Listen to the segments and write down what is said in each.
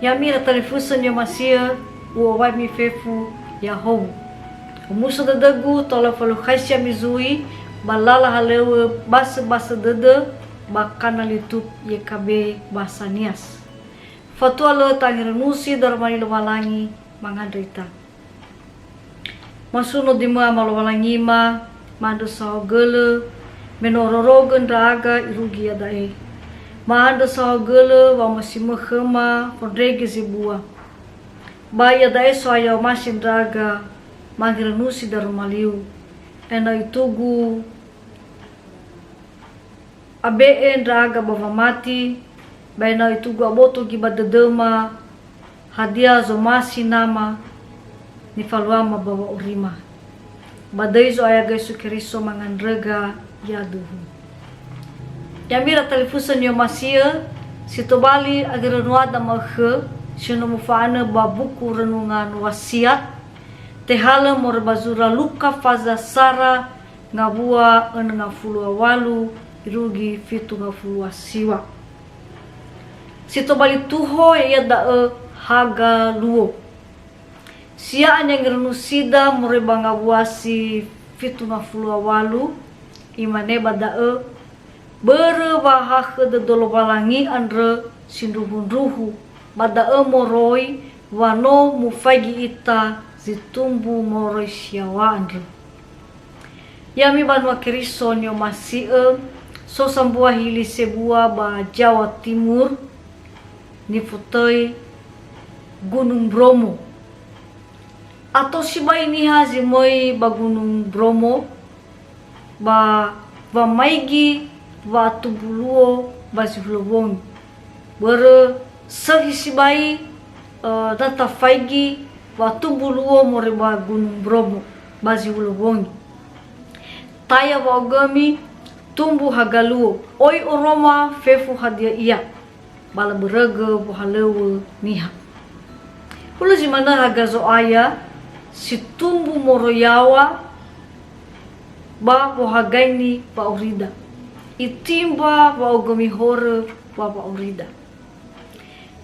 Yamira telefusan ya masia uawai mi fefu ya hou. Umuso dadagu tola falu khaisya mizui balala halewe basa dada bakana litup yekabe basa nias. Fatua lo tangirenusi darmani lumalangi mangadrita. Masuno dima malumalangi ma mandu sahogele menororogen raga irugi adae. Mahanda sahogele wa masimahema Rodrigues ibua. Baya dae soaya masin raga mangirenusi darmaliu. Ena itugu abeen raga bavamati baina itugu aboto gibadadema hadia zomasi nama ni faluama bawa urima badai zo aya Yesu Kristo manganrega yaduhu. Yamira telefusan yo masia sitobali agrenuada makhe sino mufana babuku renungan wasiat tehala morbazura luka faza sara ngabua ngafulua walu irugi fitu ngafulua siwa. Sitobali tuho ya da haga luo. Sia yang renusida mureba ngabuasi fitu ngafulua walu imane bada bere bahah de dolo balangi andre sinduhun ruhu bada moroi wano mufagi ita zitumbu moroi siawa andre. Yami banwa kerisonyo masih so sambua hili sebua ba Jawa Timur ni futoi Gunung Bromo atau siba ini hazi moi ba Gunung Bromo ba maigi ba tubuluo ba siflowong bere sehisibai data faigi ba tubuluo more ba Gunung Bromo ba siflowong taya ba ogami tumbuh hagaluo oi oroma fefu hadia iya bala berege buhalewe niha hulu zimana hagazo aya si tumbuh moroyawa ba buhagaini ba urida itimba ba ogami hore ba urida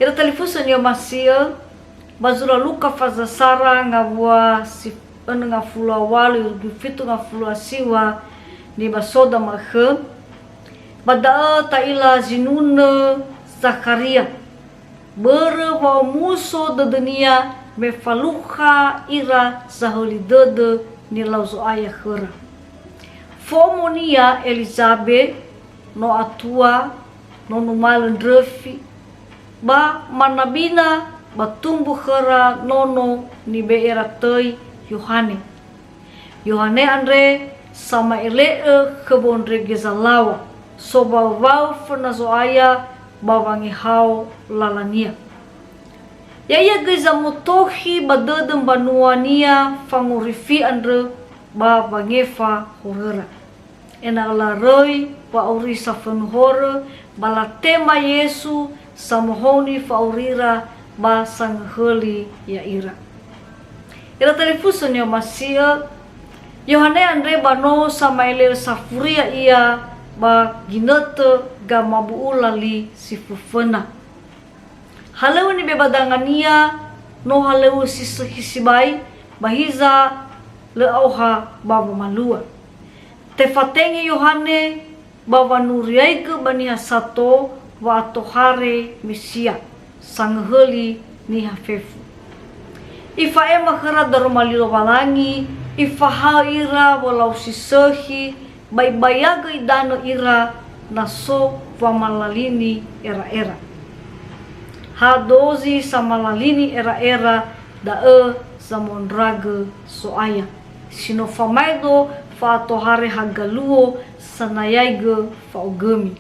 ira telefusan yo masia bazura luka faza sara ngabua si ngafulua walu fitu ngafulua siwa ni basoda makhe bada taila zinune Zakaria bere wa muso de dunia mefaluha ira zaholi dede ni lauzo aya khera fomonia Elizabeth no atua no numalan drefi ba manabina batumbu khera nono ni beera tei Yohane andre sama ele kebon regezalawa soba wau fenazoaya bawangi hau lalania yaya geza motohi badedem banuania fangurifi andre ba bangefa horera ena laroi ba urisa fenhore bala tema Yesu samohoni faurira ba sangheli ya ira telefusan ya masia Yohane andre bano sama ele safuria ia ba ginete gamabu ulali sifufena halewu ni bebadangania no halewu sisibai bahiza le auha baba malua tefatenge Yohane bawa nuriaike bania sato wa atohare Mesia sangheli ni hafefu ifa ema khara darumalilo walangi ifa ira walau sisehi bayaga idano ira naso wamalalini era hadozi samalalini era dae zamondrage soaya sino famaido fa tohare hagaluo sanayaige fa ogemi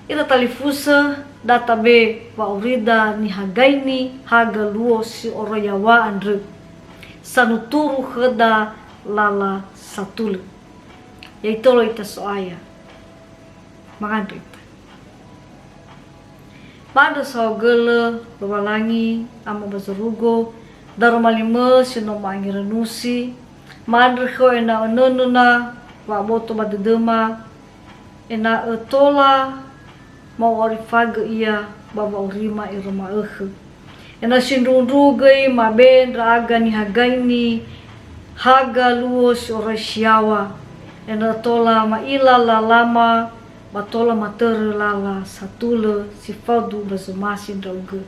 ira talifusa databe wa urida ni hagaini hagaluo si oroyawa andre sanuturu kheda lala satule yaitolo ita soaya magandrita pada sogele bawalangi ama bazarugo darumalime sino mangirenusi mandriko ena ononuna wa boto badedema ena etola mau ori faga ia baba urima iroma ena sindrundugai maben raga ni hagaini haga luos ora siawa ena tola maila lalama batola mater lala satula sifadu bazumasi drauge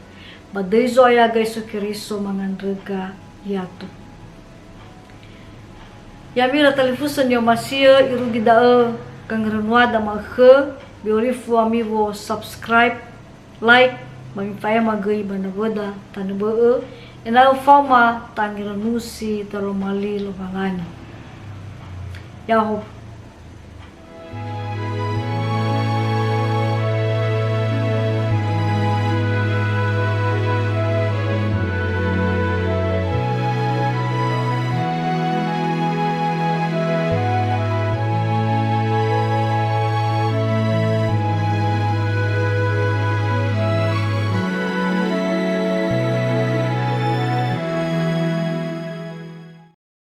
badeizo ayaga iso kiriso mangandrega yatu Yamira telefusan yo masia irugi dae kangrenwa da maghe biorifu amigo subscribe like mamifaya magai banabada tanebe ena fama tangiranusi taromali lobalani ya